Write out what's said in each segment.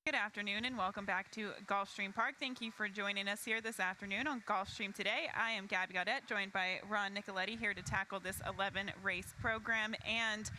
Good afternoon and welcome back to Gulfstream Park. Thank you for joining us here this afternoon on Gulfstream Today. I am Gabby Gaudette, joined by Ron Nicoletti here to tackle this 11 race program. And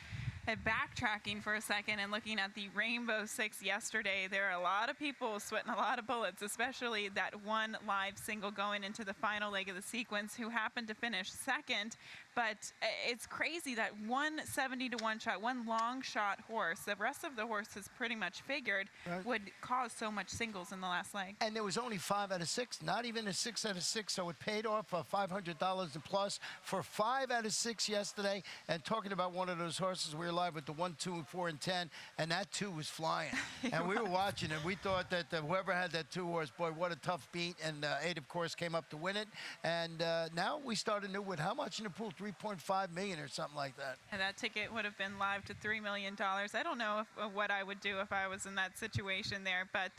backtracking for a second and looking at the Rainbow Six yesterday, there are a lot of people sweating a lot of bullets, especially that one live single going into the final leg of the sequence who happened to finish second. But it's crazy that 170 to 1 shot, one long shot horse, the rest of the horses pretty much figured would cause so much singles in the last leg. And there was only 5 out of 6, not even a 6 out of 6, so it paid off $500 and plus for 5 out of 6 yesterday. And talking about one of those horses, we were live with the 1, 2, 4, and 10, and that 2 was flying. And we were watching it. We thought that whoever had that 2 horse, boy, what a tough beat. And 8, of course, came up to win it. And now we start anew with how much in the pool? $3.5 million or something like that. And that ticket would have been live to $3 million. I don't know what I would do if I was in that situation there, but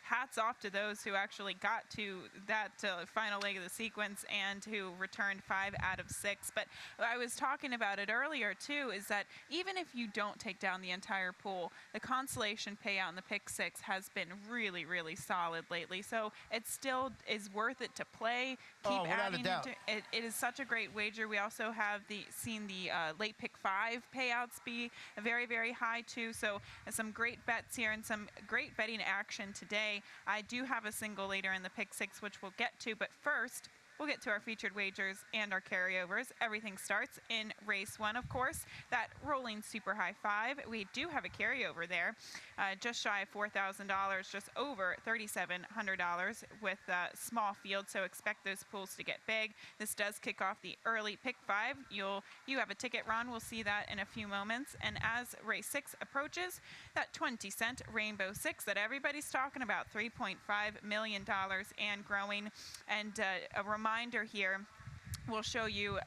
hats off to those who actually got to that final leg of the sequence and who returned 5 out of 6. But I was talking about it earlier too, is that even if you don't take down the entire pool, the consolation payout in the pick 6 has been really, really solid lately. So it still is worth it to play. Keep adding into it. It is such a great wager. We also have seen the late pick 5 payouts be very, very high too. So some great bets here and some great betting action today. I do have a single later in the pick 6, which we'll get to, but first we'll get to our featured wagers and our carryovers. Everything starts in race 1, of course, that rolling super high 5. We do have a carryover there, just shy of $4,000, just over $3,700 with a small field, so expect those pools to get big. This does kick off the early pick 5. You have a ticket, Ron. We'll see that in a few moments. And as race 6 approaches, that 20-cent Rainbow Six that everybody's talking about, $3.5 million and growing. And a reminder here, we'll show you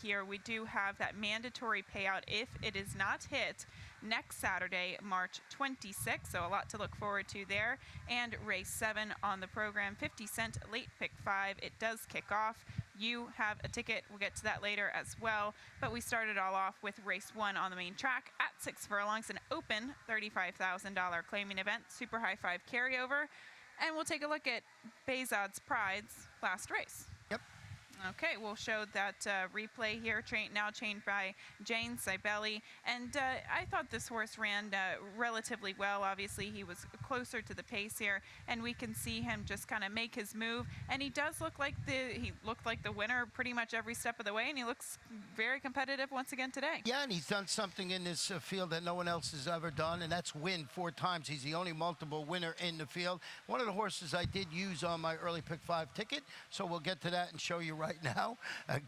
here, we do have that mandatory payout if it is not hit next Saturday, March 26th. So a lot to look forward to there. And race 7 on the program, 50-cent late pick 5. It does kick off. You have a ticket. We'll get to that later as well. But we started all off with race 1 on the main track at 6 furlongs, an open $35,000 claiming event, super high 5 carryover. And we'll take a look at Bezod's Pride's last race. Yep. Okay, we'll show that replay here, now trained by Jane Sibeli. And I thought this horse ran relatively well. Obviously, he was closer to the pace here, and we can see him just kind of make his move. And he does look like he looked like the winner pretty much every step of the way, and he looks very competitive once again today. Yeah, and he's done something in this field that no one else has ever done, and that's win 4 times. He's the only multiple winner in the field. One of the horses I did use on my early pick 5 ticket, so we'll get to that and show you right now.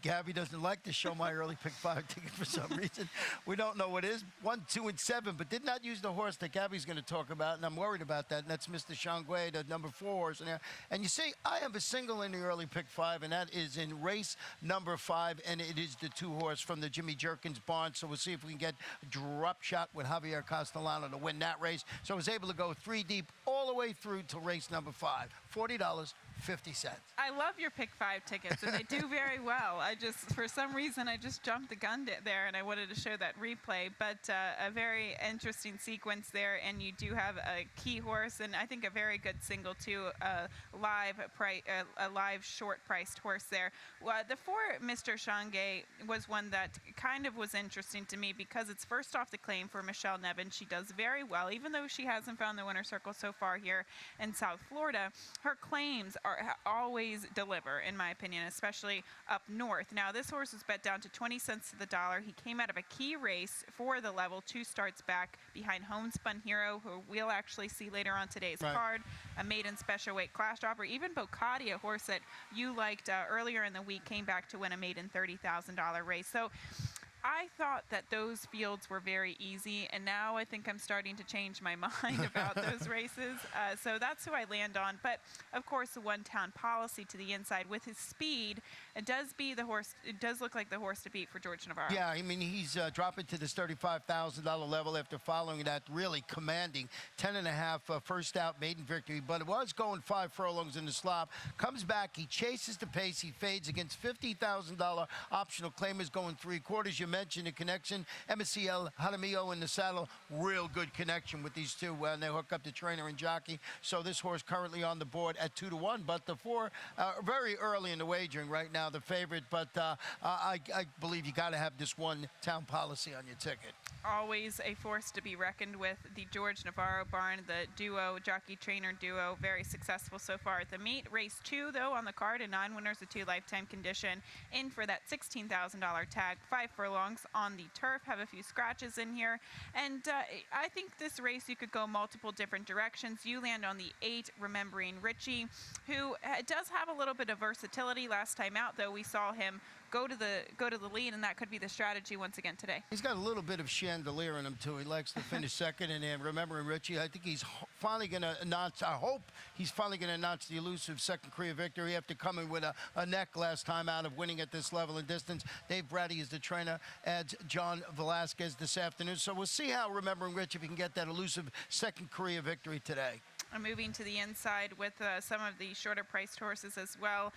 Gabby doesn't like to show my early pick 5 ticket for some reason. We don't know what it is. 1, 2, and 7, but did not use the horse that Gabby's going to talk about, and I'm worried about that, and that's Mr. Shangwei, the number 4 horse in there. And you see, I have a single in the early pick 5, and that is in race number 5, and it is the 2 horse from the Jimmy Jerkins barn. So we'll see if we can get a drop shot with Javier Castellano to win that race. So I was able to go 3 deep all the way through to race number 5. $40.50. I love your pick 5 tickets, and they do very well. For some reason, I just jumped the gun there, and I wanted to show that replay. But a very interesting sequence there, and you do have a key horse, and I think a very good single too, a live short-priced horse there. The 4 Mr. Shangwei was one that kind of was interesting to me because it's first off the claim for Michelle Nevin. She does very well, even though she hasn't found the winner's circle so far here in South Florida. Her claims always deliver, in my opinion, especially up north. Now, this horse was bet down to 20 cents to the dollar. He came out of a key race for the level, 2 starts back behind Homespun Hero, who we'll actually see later on today's card, a maiden special weight class dropper. Even Bocati, a horse that you liked earlier in the week, came back to win a maiden $30,000 race. So I thought that those fields were very easy, and now I think I'm starting to change my mind about those races. So that's who I land on. But, of course, the one-town policy to the inside with his speed, it does look like the horse to beat for George Navarro. Yeah, I mean, he's dropping to this $35,000 level after following that really commanding 10.5 first out maiden victory. But it was going 5 furlongs in the slop. Comes back, he chases the pace, he fades against $50,000 optional claimers going 3/4. You mentioned, the connection, MCL Jaramillo in the saddle, real good connection with these two when they hook up the trainer and jockey. So this horse currently on the board at 2-1, but the 4 very early in the wagering right now, the favorite. But I believe you got to have this one Town Policy on your ticket. Always a force to be reckoned with. The George Navarro barn, the duo, jockey-trainer duo, very successful so far at the meet. Race 2, though, on the card, a 9 winners, a 2 lifetime condition, in for that $16,000 tag. 5 furlongs on the turf, have a few scratches in here. And I think this race, you could go multiple different directions. You land on the 8, Remembering Richie, who does have a little bit of versatility. Last time out, though, we saw him go to the lead, and that could be the strategy once again today. He's got a little bit of chandelier in him, too. He likes to finish second, and then Remembering Richie, I think he's finally going to announce, I hope he's finally going to announce the elusive second career victory after coming with a neck last time out of winning at this level and distance. Dave Brady is the trainer, adds John Velasquez this afternoon. So we'll see how Remembering Richie, if he can get that elusive second career victory today. Moving to the inside with some of the shorter priced horses as well.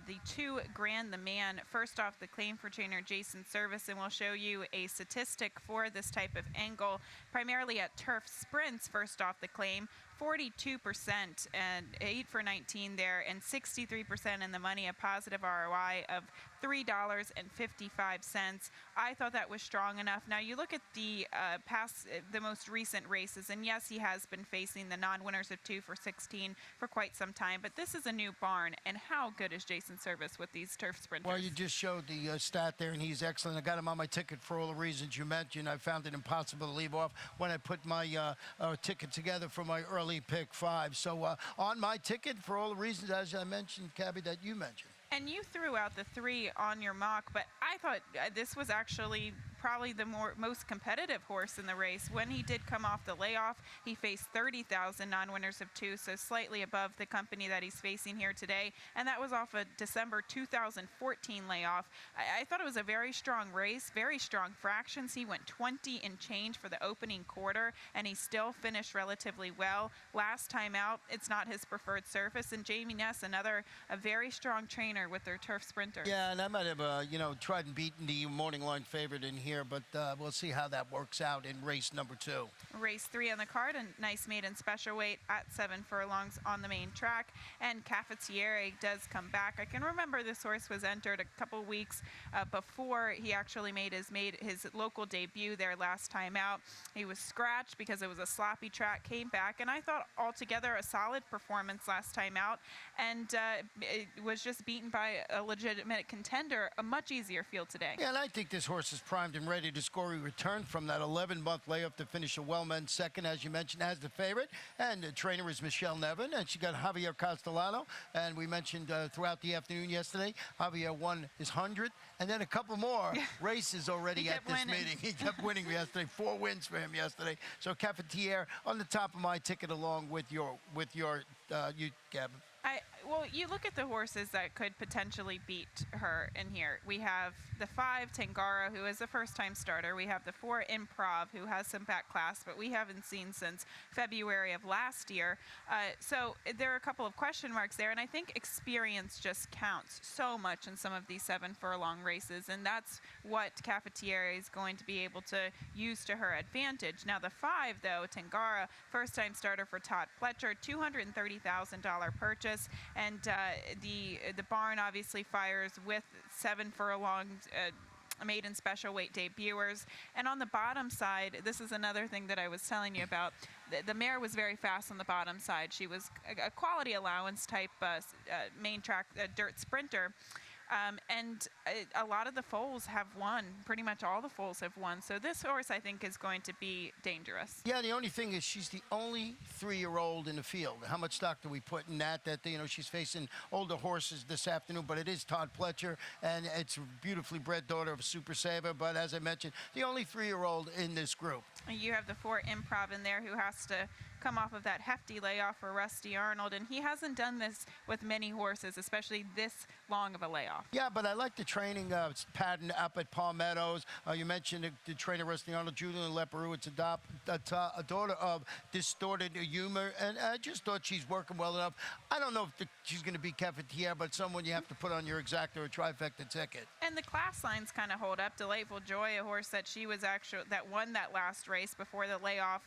The 2 Grand the Man, first off the claim for trainer Jason Service, and we'll show you a statistic for this type of angle, primarily at turf sprints. First off the claim, 42% and 8 for 19 there, and 63% in the money, a positive ROI of $3.55. I thought that was strong enough. Now you look at the the most recent races, and yes, he has been facing the non-winners of 2 for 16 for quite some time, but this is a new barn, and how good is Jason Service with these turf sprinters? Well, you just showed the stat there, and he's excellent. I got him on my ticket for all the reasons you mentioned. I found it impossible to leave off when I put my ticket together for my early pick 5. So on my ticket for all the reasons, as I mentioned, Cabby, that you mentioned. And you threw out the 3 on your mock, but I thought this was actually probably the most competitive horse in the race. When he did come off the layoff, he faced 30,000 non-winners of 2, so slightly above the company that he's facing here today, and that was off a December 2014 layoff. I thought it was a very strong race, very strong fractions. He went 20 and change for the opening quarter, and he still finished relatively well. Last time out, it's not his preferred surface, and Jamie Ness, a very strong trainer with their turf sprinter. Yeah, and I might have, tried and beaten the morning line favorite in here, but we'll see how that works out in race number 2. Race 3 on the card, a nice maiden special weight at 7 furlongs on the main track, and Cafetiere does come back. I can remember this horse was entered a couple weeks before he actually made his local debut there last time out. He was scratched because it was a sloppy track, came back, and I thought altogether a solid performance last time out, and it was just beaten by a legitimate contender, a much easier field today. Yeah, and I think this horse is primed and ready to score. He returned from that 11-month layoff to finish a well-meant second, as you mentioned, as the favorite. And the trainer is Michelle Nevin, and she got Javier Castellano. And we mentioned throughout the afternoon yesterday, Javier won his 100th, and then a couple more races already at this meeting. He kept winning yesterday. 4 wins for him yesterday. So Cafetiere on the top of my ticket, along with you, Gavin. Well, you look at the horses that could potentially beat her in here. We have the 5, Tangara, who is a first-time starter. We have the 4, Improv, who has some back class, but we haven't seen since February of last year. So there are a couple of question marks there, and I think experience just counts so much in some of these 7 furlong races, and that's what Cafetiere is going to be able to use to her advantage. Now, the 5, though, Tangara, first-time starter for Todd Pletcher, $230,000 purchase. And the barn obviously fires with 7 furlong maiden special weight debuters. And on the bottom side, this is another thing that I was telling you about. The mare was very fast on the bottom side. She was a quality allowance type main track dirt sprinter. And a lot of the foals have won. Pretty much all the foals have won. So this horse, I think, is going to be dangerous. Yeah, the only thing is she's the only 3-year-old in the field. How much stock do we put in that? That, she's facing older horses this afternoon, but it is Todd Pletcher, and it's a beautifully bred daughter of Super Saver. But as I mentioned, the only 3-year-old in this group. You have the 4, Improv, in there, who has to come off of that hefty layoff for Rusty Arnold, and he hasn't done this with many horses, especially this long of a layoff. Yeah, but I like the training pattern up at Palmettos. You mentioned the trainer Rusty Arnold, Julian Leperoux. It's a daughter of Distorted Humor, and I just thought she's working well enough. I don't know if she's going to be Cafetiere, but someone you have to put on your exacta or trifecta ticket. And the class lines kind of hold up. Delightful Joy, a horse that that won that last race before the layoff,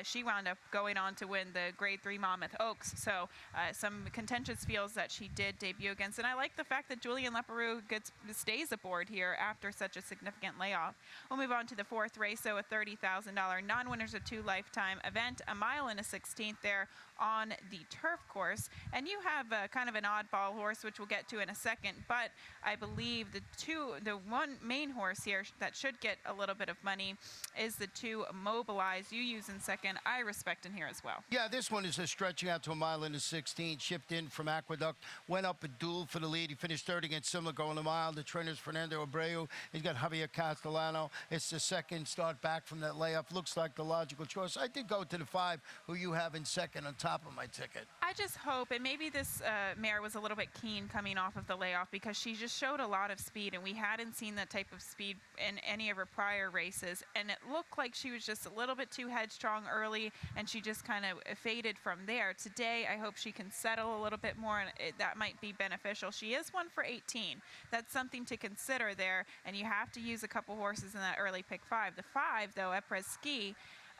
she wound up going on to win the Grade 3 Monmouth Oaks. So some contentious fields that she did debut against, and I like the fact that Julian Leperoux stays aboard here after such a significant layoff. We'll move on to the fourth race, so a $30,000 non-winners of 2 lifetime event, a mile and a 16th there on the turf course. And you have kind of an oddball horse, which we'll get to in a second, but I believe the one main horse here that should get a little bit of money is the 2 Mobilize you use in second. I respect in here as well. Yeah, this one is stretching out to a mile and a 16. Shipped in from Aqueduct, went up a duel for the lead. He finished third against Simlico in a mile. The trainer's Fernando Abreu. He's got Javier Castellano. It's the second start back from that layoff. Looks like the logical choice. I did go to the 5, who you have in second on top of my ticket. I just hope, and maybe this mare was a little bit keen coming off of the layoff because she just showed a lot of speed, and we hadn't seen that type of speed in any of her prior races, and it looked like she was just a little bit too headstrong early, and she just kind of faded from there. Today, I hope she can settle a little bit more, and that might be beneficial. She is 1 for 18. That's something to consider there, and you have to use a couple horses in that early pick 5. The 5, though, Epres Ski,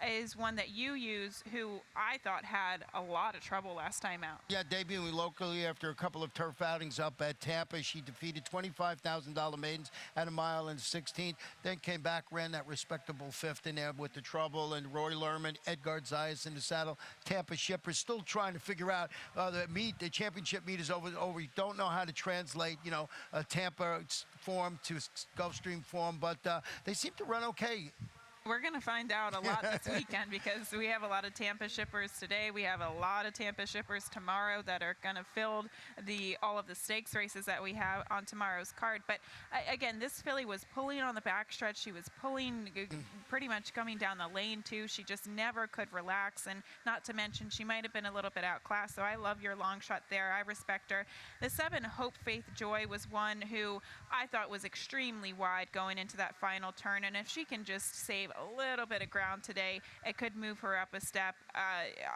is one that you use, who I thought had a lot of trouble last time out. Yeah, debuting locally after a couple of turf outings up at Tampa. She defeated $25,000 maidens at a mile and 16th. Then came back, ran that respectable 5th in there with the trouble, and Roy Lerman, Edgar Zayas in the saddle. Tampa Shipper still trying to figure out the championship meet is over. You don't know how to translate, Tampa form to Gulfstream form, but they seem to run okay. We're going to find out a lot this weekend because we have a lot of Tampa shippers today. We have a lot of Tampa shippers tomorrow that are going to fill all of the stakes races that we have on tomorrow's card. But again, this filly was pulling on the backstretch. She was pulling pretty much coming down the lane too. She just never could relax, and not to mention she might have been a little bit outclassed. So I love your long shot there. I respect her. The 7, Hope Faith Joy, was one who I thought was extremely wide going into that final turn, and if she can just save a little bit of ground today, it could move her up a step.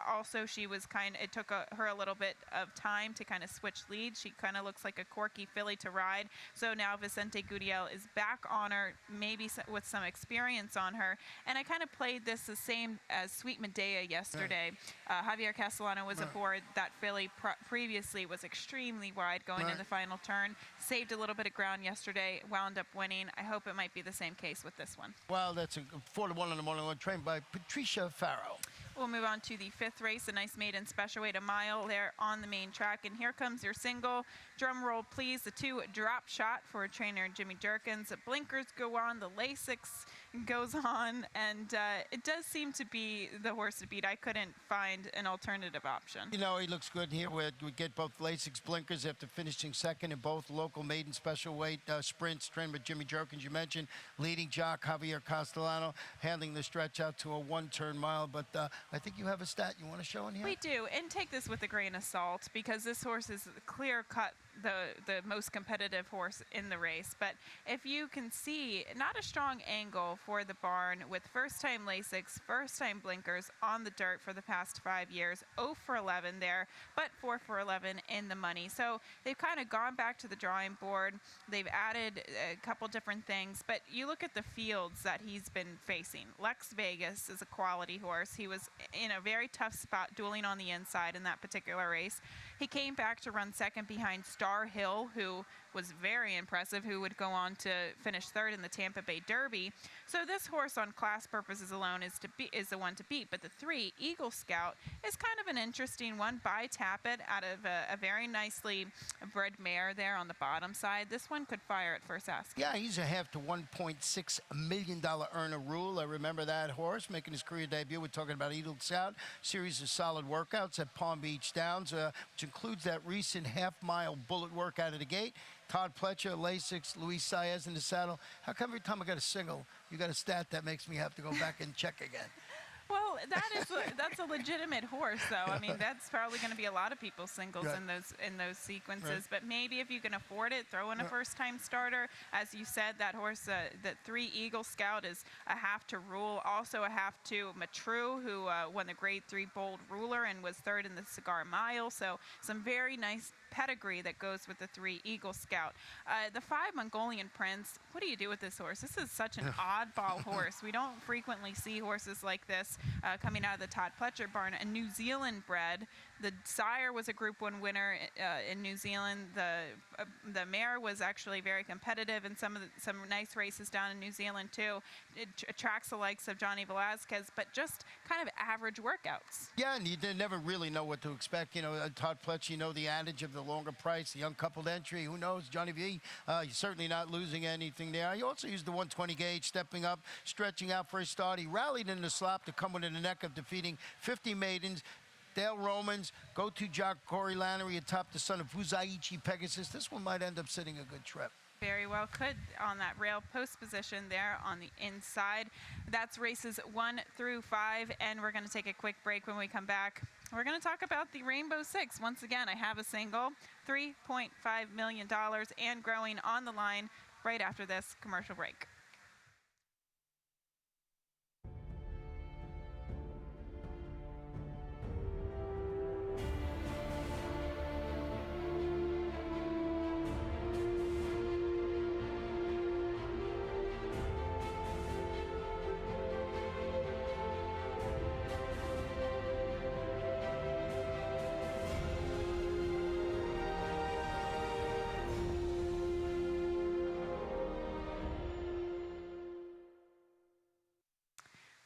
Also, it took her a little bit of time to kind of switch leads. She kind of looks like a quirky filly to ride. So now Vicente Gutiel is back on her, maybe with some experience on her. And I kind of played this the same as Sweet Medea yesterday. Javier Castellano was aboard. That filly previously was extremely wide going in the final turn. Saved a little bit of ground yesterday, wound up winning. I hope it might be the same case with this one. Well, that's a 4-1 in the morning one, trained by Patricia Farrow. We'll move on to the 5th race, a nice maiden special weight, a mile there on the main track. And here comes your single. Drum roll, please. The 2 Drop Shot for trainer Jimmy Jerkins. The blinkers go on. The Lasix goes on. And it does seem to be the horse to beat. I couldn't find an alternative option. He looks good here. We get both Lasix blinkers after finishing second in both local maiden special weight sprints, trained by Jimmy Jerkins, you mentioned. Leading jock Javier Castellano, handling the stretch out to a 1-turn mile. But I think you have a stat you want to show in here? We do, and take this with a grain of salt because this horse is clear-cut the most competitive horse in the race. But if you can see, not a strong angle for the barn with first-time Lasix, first-time blinkers on the dirt for the past 5 years. 0 for 11 there, but 4 for 11 in the money. So they've kind of gone back to the drawing board. They've added a couple different things, but you look at the fields that he's been facing. Lex Vegas is a quality horse. He was in a very tough spot dueling on the inside in that particular race. He came back to run second behind Star Hill, who was very impressive, who would go on to finish 3rd in the Tampa Bay Derby. So this horse on class purposes alone is the one to beat. But the 3, Eagle Scout, is kind of an interesting one by Tappet out of a very nicely bred mare there on the bottom side. This one could fire at first ask. Yeah, he's a half to $1.6 million earner rule. I remember that horse making his career debut. We're talking about Eagle Scout. Series of solid workouts at Palm Beach Downs, which includes that recent half-mile bullet work out of the gate. Todd Pletcher, Lasix, Luis Saez in the saddle. How come every time I got a single, you got a stat that makes me have to go back and check again? Well, that's a legitimate horse, though. I mean, that's probably going to be a lot of people's singles Right. in those sequences. Right. But maybe if you can afford it, throw in a Yeah. first-time starter. As you said, that horse, the 3 Eagle Scout, is a half to Rule, also a half to Matru, who won the Grade 3 Bold Ruler and was third in the Cigar Mile. So some very nice pedigree that goes with the 3 Eagle Scout. The 5 Mongolian Prince, what do you do with this horse? This is such an oddball horse. We don't frequently see horses like this coming out of the Todd Pletcher barn. A New Zealand bred. The sire was a Group 1 winner in New Zealand. The mare was actually very competitive in some nice races down in New Zealand too. It attracts the likes of Johnny Velazquez, but just kind of average workouts. Yeah, and you never really know what to expect. You know, Todd Pletcher, you know the adage of the longer price, the uncoupled entry. Who knows? Johnny V, you're certainly not losing anything there. He also used the 120 gauge, stepping up, stretching out for his start. He rallied in the slop to come within the neck of defeating 50 maidens. Dale Romans, go-to jock Corey Lannery atop the son of Fuzaichi Pegasus. This one might end up sitting a good trip. Very well could on that rail post position there on the inside. That's races 1 through 5, and we're going to take a quick break. When we come back, we're going to talk about the Rainbow Six. Once again, I have a single, $3.5 million and growing on the line right after this commercial break.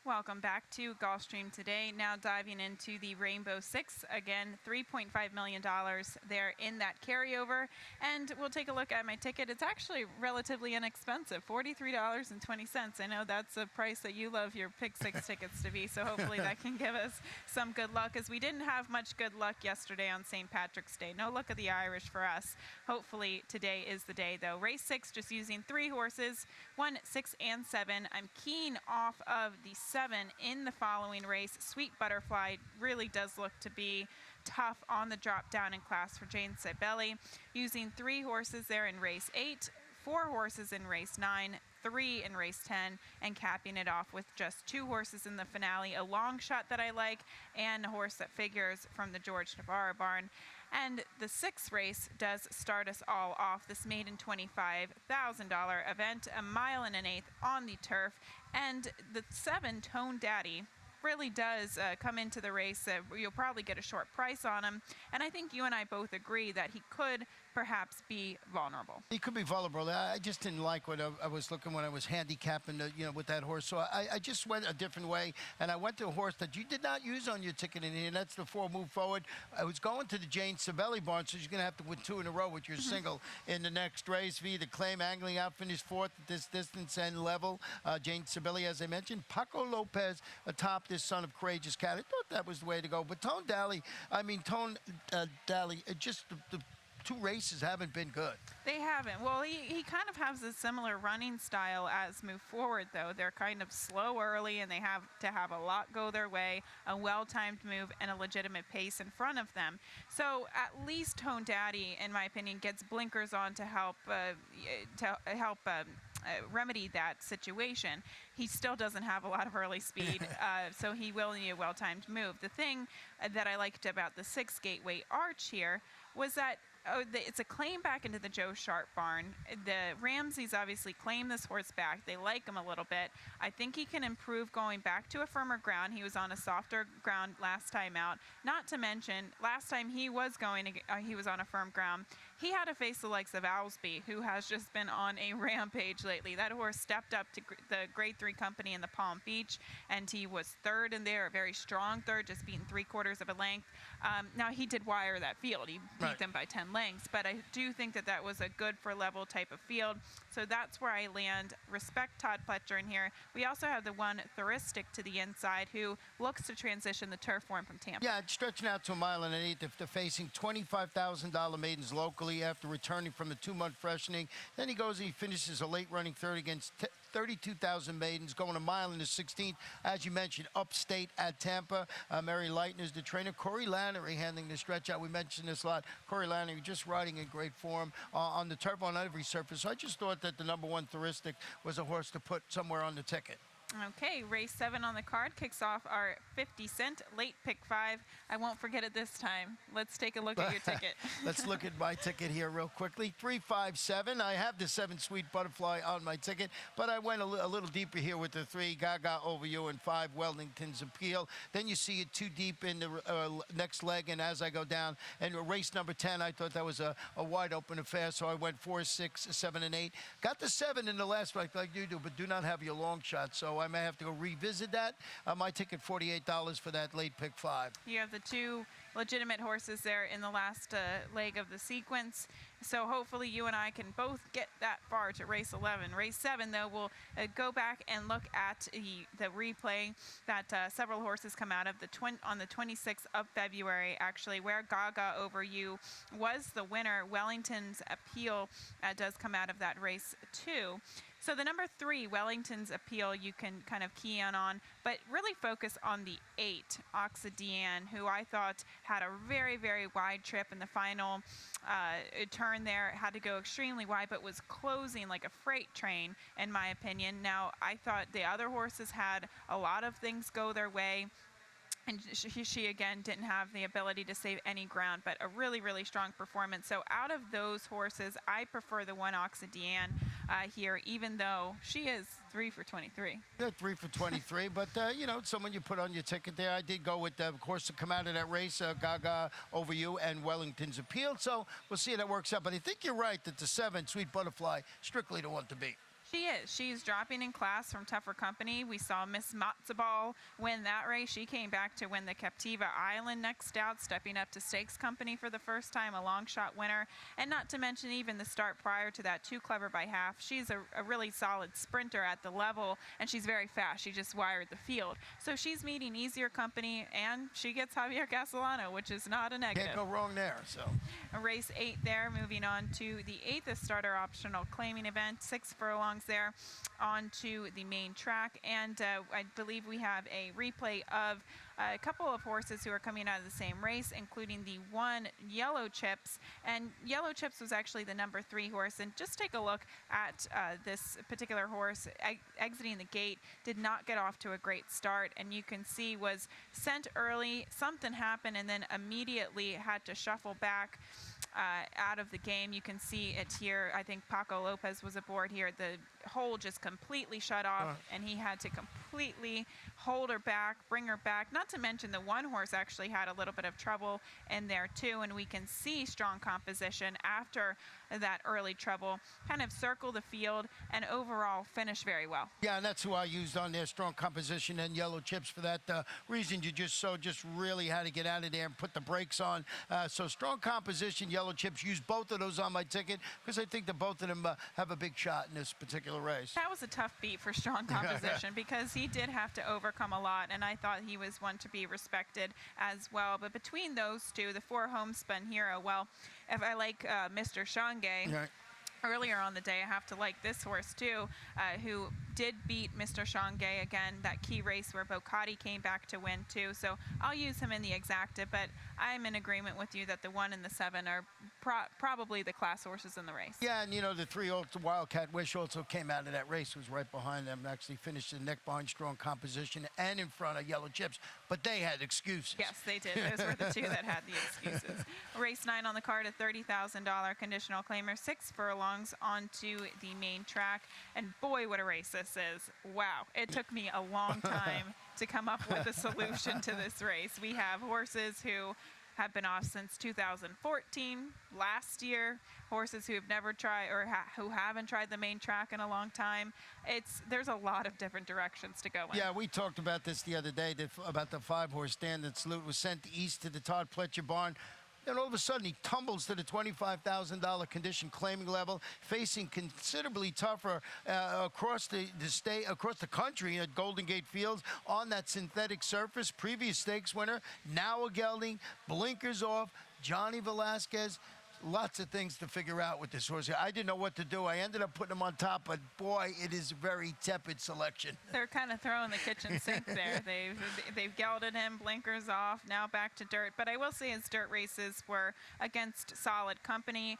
Welcome back to Gulfstream today. Now diving into the Rainbow Six. Again, $3.5 million there in that carryover. And we'll take a look at my ticket. It's actually relatively inexpensive, $43.20. I know that's a price that you love your Pick Six tickets to be, so hopefully that can give us some good luck, as we didn't have much good luck yesterday on St. Patrick's Day. No luck of the Irish for us. Hopefully today is the day, though. Race 6, just using 3 horses, 1, 6, and 7. I'm keen off of the 7 in the following race. Sweet Butterfly really does look to be tough on the drop down in class for Jane Sibeli. Using 3 horses there in race 8, 4 horses in race 9, 3 in race 10, and capping it off with just 2 horses in the finale. A long shot that I like, and a horse that figures from the George Navarro barn. And the 6th race does start us all off. This maiden $25,000 event, a 1 1/8 on the turf. And the 7, Tone Daddy, really does come into the race. You'll probably get a short price on him. And I think you and I both agree that he could perhaps be vulnerable. He could be vulnerable. I just didn't like what I was looking when I was handicapping, with that horse. So I just went a different way, and I went to a horse that you did not use on your ticket in here, and that's the 4 Move Forward. I was going to the Jane Sibeli barn, so you're going to have to win 2 in a row with your single in the next race. V, the claim angling out, finished 4th at this distance and level. Jane Sibeli, as I mentioned. Paco Lopez atop this son of Courageous Cat. I thought that was the way to go. But Tone Daly, just the 2 races haven't been good. They haven't. Well, he kind of has a similar running style as Move Forward, though. They're kind of slow early, and they have to have a lot go their way, a well-timed move, and a legitimate pace in front of them. So at least Tone Daddy, in my opinion, gets blinkers on to help remedy that situation. He still doesn't have a lot of early speed, so he will need a well-timed move. The thing that I liked about the 6 Gateway Arch here was that it's a claim back into the Joe Sharp barn. The Ramseys obviously claim this horse back. They like him a little bit. I think he can improve going back to a firmer ground. He was on a softer ground last time out. Not to mention, last time he was on a firm ground, he had to face the likes of Owlsby, who has just been on a rampage lately. That horse stepped up to the Grade 3 company in the Palm Beach, and he was 3rd in there, a very strong 3rd, just beating 3/4 of a length. Now, he did wire that field. He beat them by 10 lengths, but I do think that was a good for level type of field. So that's where I land. Respect Todd Pletcher in here. We also have the 1 Thuristic to the inside, who looks to transition the turf form from Tampa. Yeah, it's stretching out to 1 1/8 after facing $25,000 maidens locally after returning from the 2-month freshening. Then he goes and he finishes a late running 3rd against 32,000 maidens, going a mile in the 16th. As you mentioned, upstate at Tampa. Mary Lightner's the trainer. Corey Lannery handling the stretch out. We mentioned this a lot. Corey Lannery just riding in great form on the turf, on every surface. So I just thought that the number 1 Thoristic was a horse to put somewhere on the ticket. Okay, race 7 on the card kicks off our 50-cent late pick 5. I won't forget it this time. Let's take a look at your ticket. Let's look at my ticket here real quickly. 357. I have the 7 Sweet Butterfly on my ticket, but I went a little deeper here with the 3 Gaga Over You and 5 Wellington's Appeal. Then you see it 2 deep in the next leg, and as I go down, and race number 10, I thought that was a wide open affair, so I went 4, 6, 7, and 8. Got the 7 in the last fight like you do, but do not have your long shot, so I may have to go revisit that. My ticket, $48 for that late pick 5. You have the 2 legitimate horses there in the last leg of the sequence. So hopefully you and I can both get that far to race 11. Race 7, though, we'll go back and look at the replay that several horses come out of on the 26th of February, actually, where Gaga Over You was the winner. Wellington's Appeal does come out of that race, too. So the number 3, Wellington's Appeal, you can kind of key in on, but really focus on the 8, Oxydian, who I thought had a very, very wide trip in the final turn there. Had to go extremely wide, but was closing like a freight train, in my opinion. Now, I thought the other horses had a lot of things go their way. And she again didn't have the ability to save any ground, but a really, really strong performance. So out of those horses, I prefer the 1 Oxydian here, even though she is 3 for 23. Yeah, 3 for 23, but you know, someone you put on your ticket there. I did go with, of course, to come out of that race, Gaga Over You and Wellington's Appeal. So we'll see how that works out. But I think you're right that the 7, Sweet Butterfly, strictly the one to beat. She is. She's dropping in class from tougher company. We saw Miss Matzabal win that race. She came back to win the Captiva Island next out, stepping up to stakes company for the first time, a long shot winner. And not to mention even the start prior to that, Too Clever by Half. She's a really solid sprinter at the level, and she's very fast. She just wired the field. So she's meeting easier company, and she gets Javier Castellano, which is not a negative. Can't go wrong there. So race 8 there, moving on to the 8th starter optional claiming event, 6 furlongs there onto the main track, and I believe we have a replay of a couple of horses who are coming out of the same race, including the 1 Yellow Chips, and Yellow Chips was actually the number 3 horse. And just take a look at this particular horse exiting the gate, did not get off to a great start, and you can see was sent early, something happened, and then immediately had to shuffle back out of the game. You can see it here. I think Paco Lopez was aboard here. The hole just completely shut off, and he had to completely hold her back, bring her back. Not to mention the 1 horse actually had a little bit of trouble in there too, and we can see strong composition after that early trouble kind of circle the field and overall finish very well. yeah, and that's who I used on there, strong composition and Yellow Chips for that reason you just really had to get out of there and put the brakes on. So strong composition, Yellow Chips, use both of those on my ticket because I think that both of them have a big shot in this particular race. That was a tough beat for strong composition because he did have to overcome a lot, and I thought he was one to be respected as well. But between those 2, the 4 Homespun Hero, well, if I like Mr. Shange, earlier on the day, I have to like this horse too, who did beat Mr. Shange again, that key race where Bocati came back to win too. So I'll use him in the exacta, but I'm in agreement with you that the 1 and the 7 are probably the class horses in the race. Yeah, and you know, the 3 Wildcat Wish also came out of that race, was right behind them, actually finished the neck behind strong composition and in front of Yellow Chips, but they had excuses. Yes, they did. Those were the 2 that had the excuses. Race 9 on the card, a $30,000 conditional claimer, 6 furlongs onto the main track, and boy, what a race this is. Wow, it took me a long time to come up with a solution to this race. We have horses who have been off since 2014, last year, horses who have never tried or who haven't tried the main track in a long time. There's a lot of different directions to go in. Yeah, we talked about this the other day, about the 5-horse Standard Salute was sent east to the Todd Pletcher barn. And all of a sudden, he tumbles to the $25,000 condition claiming level, facing considerably tougher across the state, across the country at Golden Gate Fields on that synthetic surface. Previous stakes winner, now a gelding, blinkers off, Johnny Velasquez. lots of things to figure out with this horse. I didn't know what to do. I ended up putting him on top, but boy, it is a very tepid selection. They're kind of throwing the kitchen sink there. They've gelded him, blinkers off, now back to dirt. But I will say his dirt races were against solid company.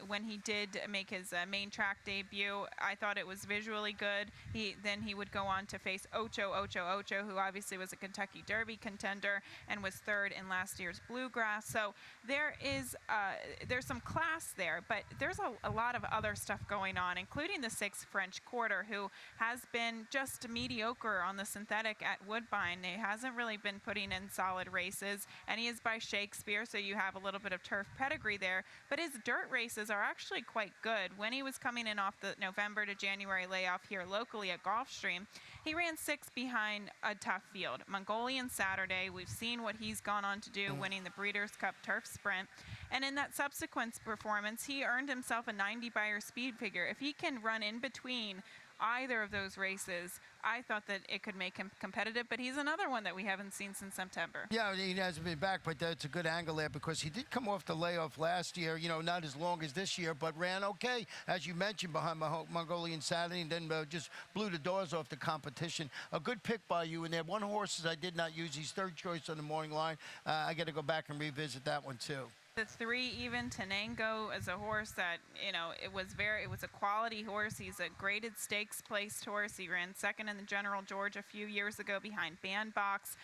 When he did make his main track debut, I thought it was visually good. Then he would go on to face Ocho, who obviously was a Kentucky Derby contender and was third in last year's Bluegrass. So there's some class there, but there's a lot of other stuff going on, including the 6th French Quarter, who has been just mediocre on the synthetic at Woodbine. He hasn't really been putting in solid races, and he is by Shakespeare, so you have a little bit of turf pedigree there, but his dirt races are actually quite good. When he was coming in off the November to January layoff here locally at Gulfstream, he ran 6th behind a tough field. Mongolian Saturday, we've seen what he's gone on to do, winning the Breeders' Cup Turf Sprint. And in that subsequent performance, he earned himself a 90 Beyer speed figure. If he can run in between either of those races, I thought that it could make him competitive, but he's another one that we haven't seen since September. Yeah, he hasn't been back, but that's a good angle there because he did come off the layoff last year, not as long as this year, but ran okay, as you mentioned, behind Mongolian Saturday, and then just blew the doors off the competition. A good pick by you in there. One horse I did not use. He's third choice on the morning line. I got to go back and revisit that one, too. The 3 even Tenango is a horse that, it was a quality horse. He's a graded stakes placed horse. He ran second in the General George a few years ago behind Bandbox.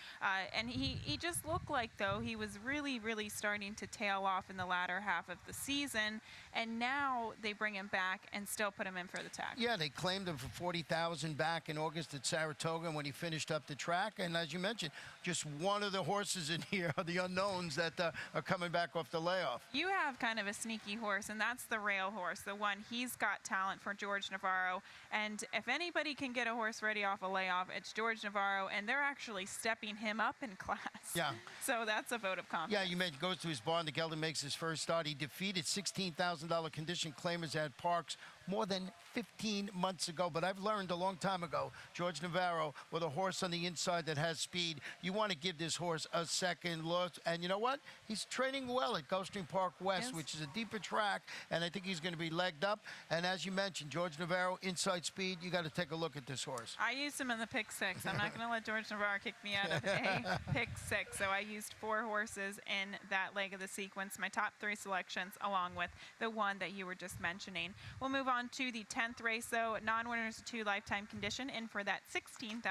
And he just looked like, though, he was really, really starting to tail off in the latter half of the season. And now they bring him back and still put him in for the tag. Yeah, they claimed him for $40,000 back in August at Saratoga when he finished up the track. And as you mentioned, just one of the horses in here are the unknowns that are coming back off the layoff. You have kind of a sneaky horse, and that's the rail horse, the one. He's got talent for George Navarro, and if anybody can get a horse ready off a layoff, it's George Navarro, and they're actually stepping him up in class. Yeah. So that's a vote of confidence. Yeah, you mentioned goes to his barn. The gelding makes his first start. He defeated $16,000 condition claimers at Parks more than 15 months ago. But I've learned a long time ago, George Navarro, with a horse on the inside that has speed, you want to give this horse a second look. And you know what? He's training well at Gulfstream Park West, which is a deeper track, and I think he's going to be legged up. And as you mentioned, George Navarro, inside speed, you got to take a look at this horse. I used him in the pick 6. I'm not going to let George Navarro kick me out of a pick 6. So I used 4 horses in that leg of the sequence, my top 3 selections, along with the one that you were just mentioning. We'll move on to the 10th race, though. Non-winners 2 lifetime condition in for that $16,000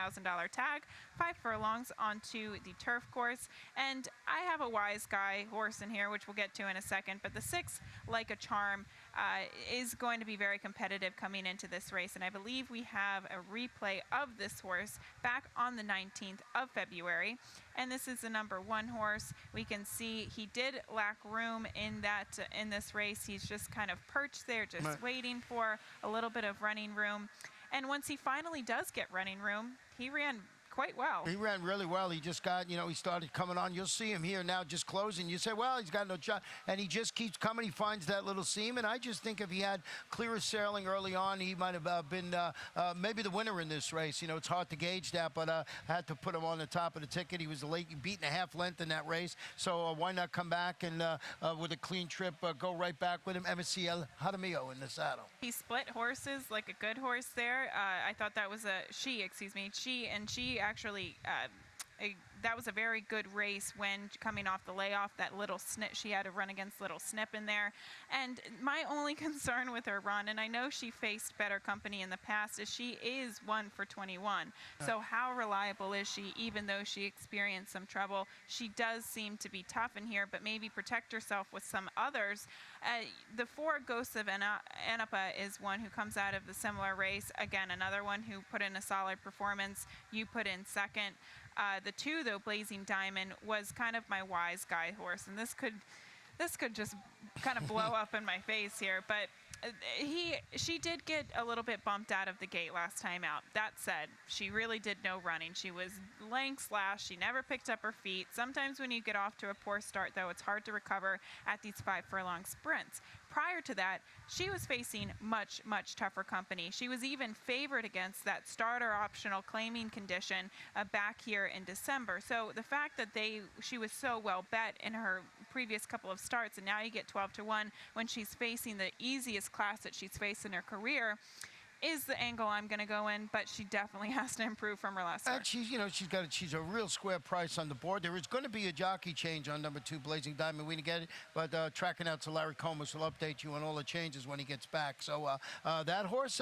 tag. 5 furlongs onto the turf course. And I have a wise guy horse in here, which we'll get to in a second. But the 6, Like a Charm, is going to be very competitive coming into this race. And I believe we have a replay of this horse back on the 19th of February. And this is the number 1 horse. We can see he did lack room in this race. He's just kind of perched there, just waiting for a little bit of running room. And once he finally does get running room, he ran quite well. He ran really well. He just got, he started coming on. You'll see him here now just closing. You say, well, he's got no shot. And he just keeps coming. He finds that little seam. And I just think if he had clearer sailing early on, he might have been maybe the winner in this race. It's hard to gauge that, but I had to put him on the top of the ticket. He was beaten a half length in that race. So why not come back and with a clean trip, go right back with him. MSCL Jaramillo in the saddle. He split horses like a good horse there. I thought that was she actually that was a very good race when coming off the layoff. That little snip, she had to run against little snip in there. And my only concern with her run, and I know she faced better company in the past, is she is 1 for 21. So how reliable is she, even though she experienced some trouble? She does seem to be tough in here, but maybe protect herself with some others. The 4, Ghosts of Anapa, is one who comes out of the similar race. Again, another one who put in a solid performance. You put in second. The 2, though, Blazing Diamond, was kind of my wise guy horse, and this could just kind of blow up in my face here. But she did get a little bit bumped out of the gate last time out. That said, she really did no running. She was laying slash. She never picked up her feet. Sometimes when you get off to a poor start, though, it's hard to recover at these 5 furlong sprints. Prior to that, she was facing much, much tougher company. She was even favored against that starter optional claiming condition back here in December. So the fact that she was so well bet in her previous couple of starts, and now you get 12-1 when she's facing the easiest class that she's faced in her career, is the angle I'm going to go in, but she definitely has to improve from her last start. And she's a real square price on the board. There is going to be a jockey change on number 2, Blazing Diamond. We didn't get it, but tracking out to Larry Comas will update you on all the changes when he gets back. So that horse,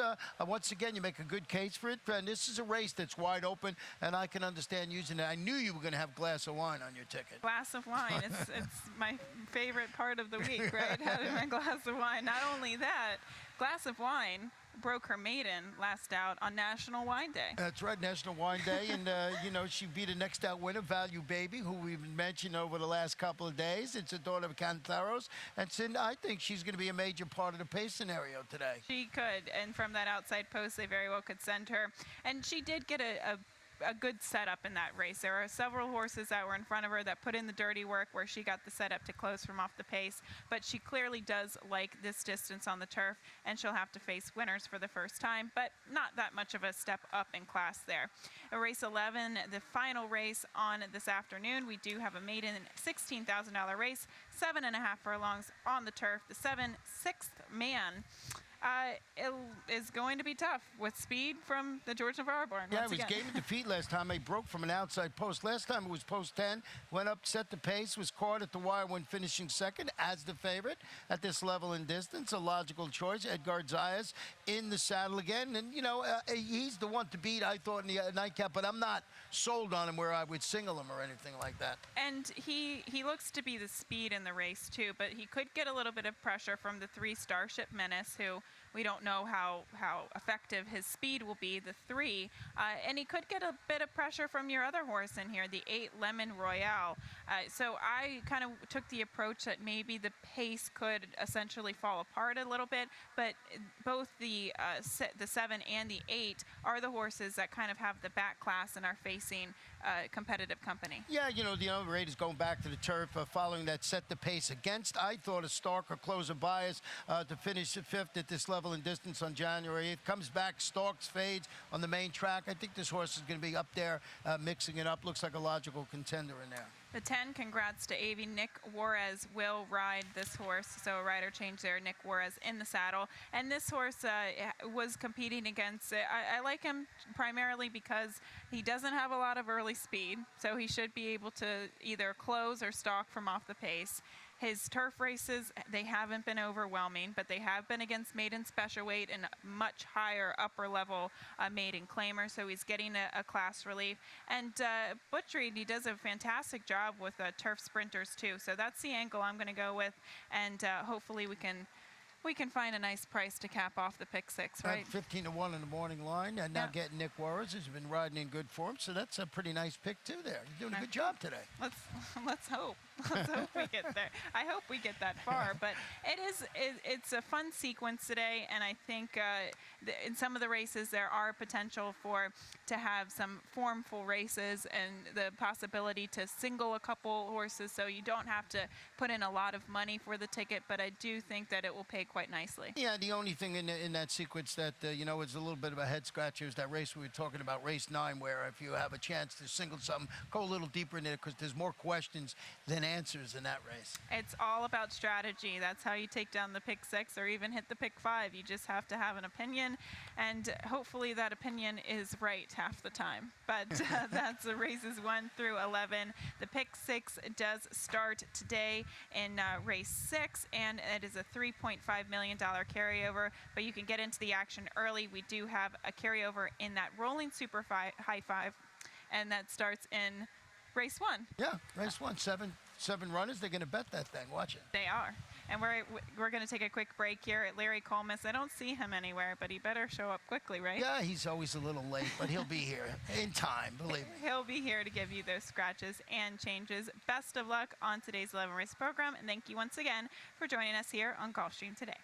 once again, you make a good case for it. And this is a race that's wide open, and I can understand using it. I knew you were going to have glass of wine on your ticket. Glass of wine. It's my favorite part of the week, right? Having my glass of wine. Not only that, glass of wine broke her maiden last out on National Wine Day. That's right, National Wine Day, and she beat a next out winner, Value Baby, who we've mentioned over the last couple of days. It's a daughter of Cantaros, and I think she's going to be a major part of the pace scenario today. She could, and from that outside post, they very well could send her. And she did get a good setup in that race. There are several horses that were in front of her that put in the dirty work where she got the setup to close from off the pace, but she clearly does like this distance on the turf, and she'll have to face winners for the first time, but not that much of a step up in class there. Race 11, the final race on this afternoon, we do have a maiden $16,000 race, 7.5 furlongs on the turf. The 6th man. It is going to be tough with speed from the George Navarro barn. Yeah, it was game of defeat last time. They broke from an outside post. Last time it was post 10, went up, set the pace, was caught at the wire when finishing second as the favorite at this level and distance. A logical choice. Edgar Zayas in the saddle again. And, he's the one to beat, I thought, in the nightcap, but I'm not sold on him where I would single him or anything like that. And he looks to be the speed in the race, too, but he could get a little bit of pressure from the 3 Starship Menace, who we don't know how effective his speed will be, the 3. And he could get a bit of pressure from your other horse in here, the 8 Lemon Royale. So I kind of took the approach that maybe the pace could essentially fall apart a little bit, but both the 7 and the 8 are the horses that kind of have the back class and are facing competitive company. Yeah, the other rate is going back to the turf, following that set the pace against. I thought a Stark or Closer Bias to finish 5th at this level and distance on January 8th. Comes back, stalks, fades on the main track. I think this horse is going to be up there mixing it up. Looks like a logical contender in there. The 10, congrats to Avi. Nick Juarez will ride this horse. So a rider change there, Nick Juarez in the saddle. And this horse was competing against, I like him primarily because he doesn't have a lot of early speed. So he should be able to either close or stalk from off the pace. His turf races, they haven't been overwhelming, but they have been against maiden special weight and much higher upper level maiden claimer, so he's getting a class relief. And Butch Reed, he does a fantastic job with turf sprinters too, so that's the angle I'm going to go with, and hopefully we can find a nice price to cap off the pick 6, right? 15-1 in the morning line, and now getting Nick Juarez, who's been riding in good form, so that's a pretty nice pick too there. You're doing a good job today. Let's hope. Let's hope we get there. I hope we get that far, but it's a fun sequence today, and I think in some of the races there are potential to have some formful races and the possibility to single a couple horses, so you don't have to put in a lot of money for the ticket, but I do think that it will pay quite nicely. Yeah, the only thing in that sequence that, is a little bit of a head scratcher is that race we were talking about, race 9, where if you have a chance to single something, go a little deeper in it because there's more questions than answers in that race. It's all about strategy. That's how you take down the pick 6 or even hit the pick 5. You just have to have an opinion, and hopefully that opinion is right half the time. But that's the races 1 through 11. The pick 6 does start today in race 6, and it is a $3.5 million carryover, but you can get into the action early. We do have a carryover in that rolling super high 5, and that starts in race 1. Yeah, race 1, seven runners. They're going to bet that thing. Watch it. They are. And we're going to take a quick break here at Larry Comas. I don't see him anywhere, but he better show up quickly, right? Yeah, he's always a little late, but he'll be here in time, believe me. He'll be here to give you those scratches and changes. Best of luck on today's 11 race program, and thank you once again for joining us here on Gulfstream today.